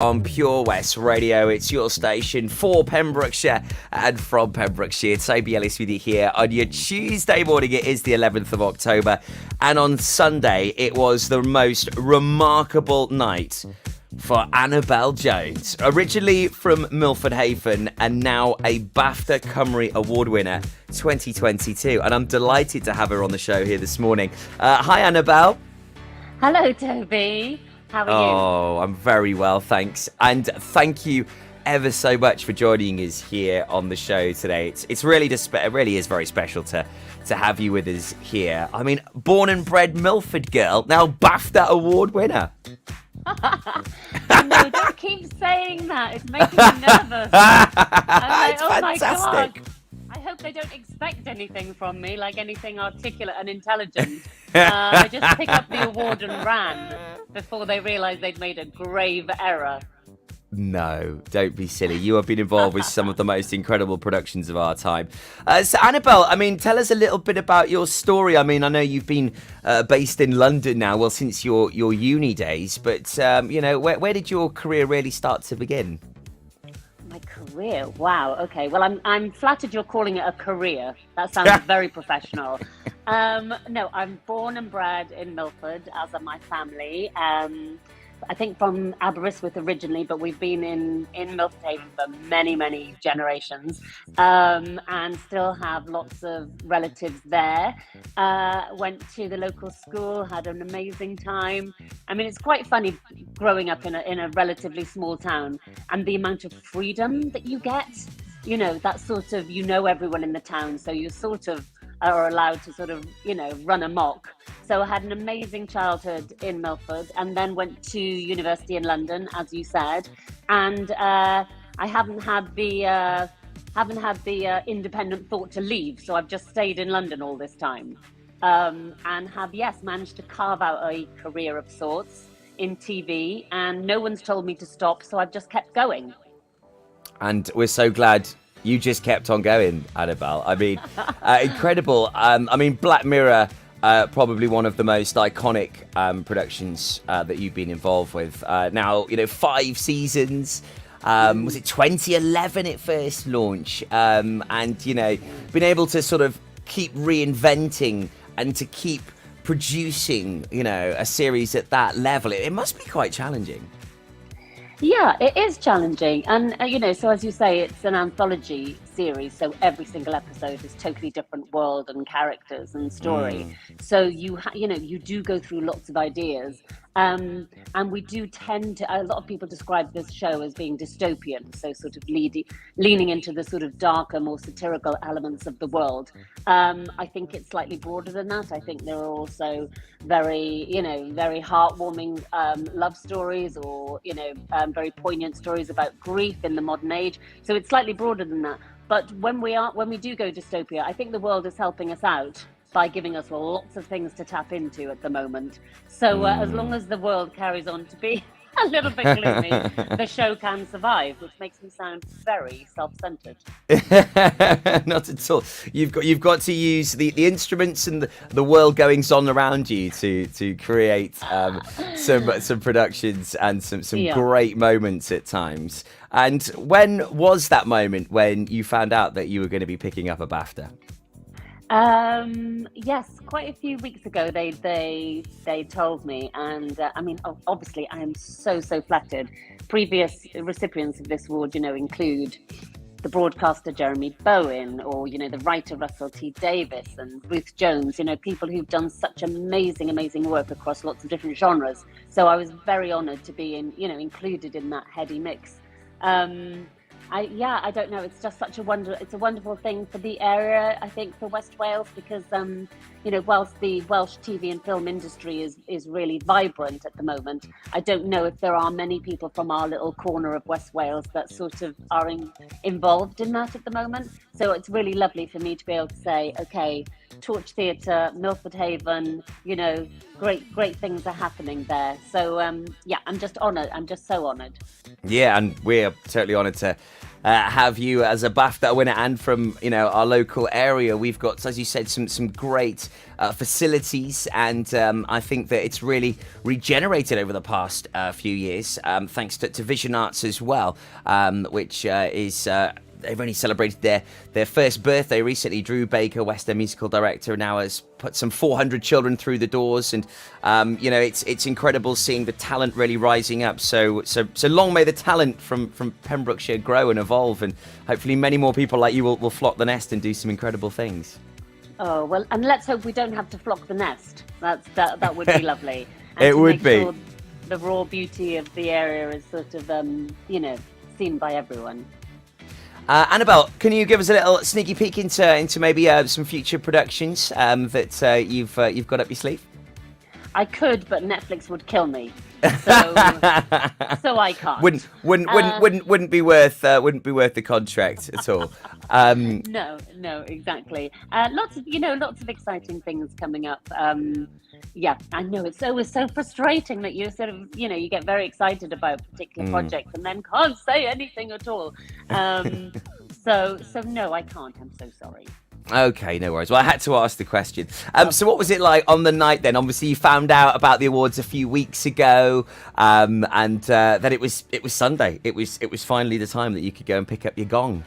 On Pure West Radio. It's your station for Pembrokeshire and from Pembrokeshire. Toby Ellis with you here on your Tuesday morning. It is the 11th of October, and on Sunday it was the most remarkable night for Annabel Joins, originally from Milford Haven and now a BAFTA Cymru Award winner 2022, and I'm delighted to have her on the show here this morning. Hi Annabel. Hello Toby. How are you? Oh, I'm very well, thanks. And thank you ever so much for joining us here on the show today. It's really it really is very special to have you with us here. I mean, born and bred Milford girl, now BAFTA Award winner. No, don't keep saying that. It's making me nervous. I'm It's oh fantastic. my God. I hope they don't expect anything from me, like anything articulate and intelligent. I just picked up the award and ran before they realised they'd made a grave error. No, don't be silly. You have been involved with some of the most incredible productions of our time. So Annabel, I mean, tell us a little bit about your story. I mean, I know you've been based in London now, well, since your uni days, but, where did your career really start to begin? My career? Wow. Okay. Well, I'm flattered you're calling it a career. That sounds very professional. No, I'm born and bred in Milford, as are my family. I think from Aberystwyth originally, but we've been in Milford Haven for many, many generations, and still have lots of relatives there. Went to the local school, had an amazing time. I mean, it's quite funny growing up in a relatively small town, and the amount of freedom that you get. You know, that sort of, everyone in the town, so you sort of are allowed to sort of, run amok. So I had an amazing childhood in Milford, and then went to university in London, as you said. And I haven't had the independent thought to leave, so I've just stayed in London all this time, and have managed to carve out a career of sorts in TV. And no one's told me to stop, so I've just kept going. And we're so glad you just kept on going, Annabel. I mean, incredible. I mean, Black Mirror, probably one of the most iconic productions that you've been involved with. Now, 5 seasons. Was it 2011 it first launched? And, been able to sort of keep reinventing and to keep producing, a series at that level. It must be quite challenging. Yeah, it is challenging. And, so as you say, it's an anthology series. So every single episode is totally different world and characters and story. So you do go through lots of ideas. And we do tend to, a lot of people describe this show as being dystopian. So sort of leaning into the sort of darker, more satirical elements of the world. I think it's slightly broader than that. I think there are also very heartwarming love stories, or, very poignant stories about grief in the modern age. So it's slightly broader than that. But when we do go dystopia, I think the world is helping us out by giving us lots of things to tap into at the moment. So as long as the world carries on to be a little bit gloomy, the show can survive, which makes me sound very self-centered. Not at all. You've got to use the instruments and the world goings on around you to create some productions and some great moments at times. And when was that moment when you found out that you were going to be picking up a BAFTA? Yes, quite a few weeks ago they told me, and I mean, obviously I am so flattered. Previous recipients of this award, include the broadcaster Jeremy Bowen, or the writer Russell T Davis and Ruth Jones, people who've done such amazing work across lots of different genres. So I was very honoured to be included in that heady mix. I don't know. It's just it's a wonderful thing for the area, I think, for West Wales, because, whilst the Welsh TV and film industry is really vibrant at the moment, I don't know if there are many people from our little corner of West Wales that sort of are involved in that at the moment. So it's really lovely for me to be able to say, okay, Torch Theatre, Milford Haven, great things are happening there. So, I'm just honoured. I'm just so honoured. Yeah, and we're totally honoured to have you as a BAFTA winner, and from our local area. We've got, as you said, some great facilities, and I think that it's really regenerated over the past few years, thanks to Vision Arts as well, which is. They've only celebrated their first birthday recently. Drew Baker, West End musical director, now has put some 400 children through the doors, and it's incredible seeing the talent really rising up. So long may the talent from Pembrokeshire grow and evolve, and hopefully many more people like you will flock the nest and do some incredible things. Oh well, and let's hope we don't have to flock the nest. That would be lovely. And it would be. Sure the raw beauty of the area is sort of seen by everyone. Annabel, can you give us a little sneaky peek into maybe some future productions that you've got up your sleeve? I could, but Netflix would kill me, so I can't. Wouldn't be worth the contract at all. No, exactly. Lots of exciting things coming up. Yeah, I know it's always so frustrating that you sort of, you get very excited about particular projects and then can't say anything at all. So no, I can't. I'm so sorry. Okay, no worries. Well, I had to ask the question. So what was it like on the night then? Obviously, you found out about the awards a few weeks ago, and that it was Sunday. It was finally the time that you could go and pick up your gong.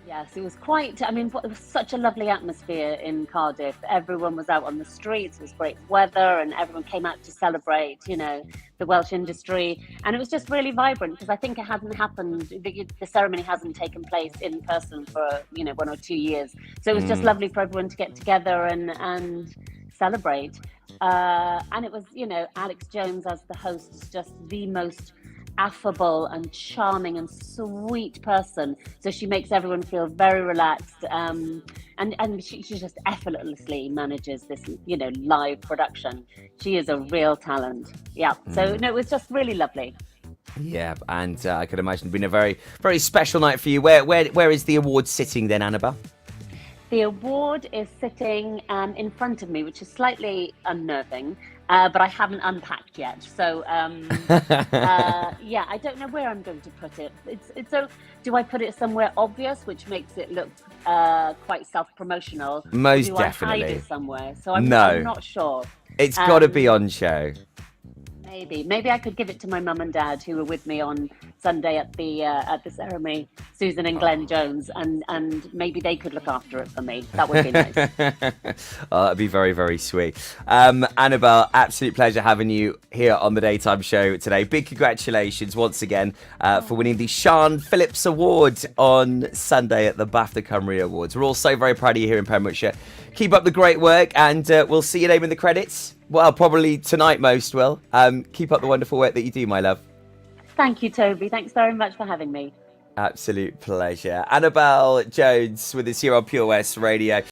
Yes, it was quite, it was such a lovely atmosphere in Cardiff. Everyone was out on the streets, it was great weather, and everyone came out to celebrate, the Welsh industry. And it was just really vibrant, because I think it hasn't happened, the ceremony hasn't taken place in person for, 1 or 2 years. So it was just lovely for everyone to get together and celebrate. And it was, Alex Jones as the host is just the most affable and charming and sweet person, so she makes everyone feel very relaxed, and she just effortlessly manages this live production. She is a real talent. So no, it was just really lovely. Yeah, and I could imagine it's been a very, very special night for you. Where is the award sitting then, Annabel? The award is sitting in front of me, which is slightly unnerving, but I haven't unpacked yet. So, I don't know where I'm going to put it. Do I put it somewhere obvious, which makes it look quite self-promotional? Most do definitely. I hide it somewhere? So I'm not sure. It's got to be on show. Maybe I could give it to my mum and dad, who were with me on Sunday at the ceremony, Susan and Glenn Jones, and maybe they could look after it for me. That would be nice. That'd be very, very sweet. Annabel, absolute pleasure having you here on the Daytime Show today. Big congratulations once again for winning the Sian Phillips Award on Sunday at the BAFTA Cymru Awards. We're all so very proud of you here in Pembrokeshire. Keep up the great work, and we'll see your name in the credits. Well, probably tonight most will. Keep up the wonderful work that you do, my love. Thank you, Toby. Thanks very much for having me. Absolute pleasure. Annabel Joins with us here on Pure West Radio.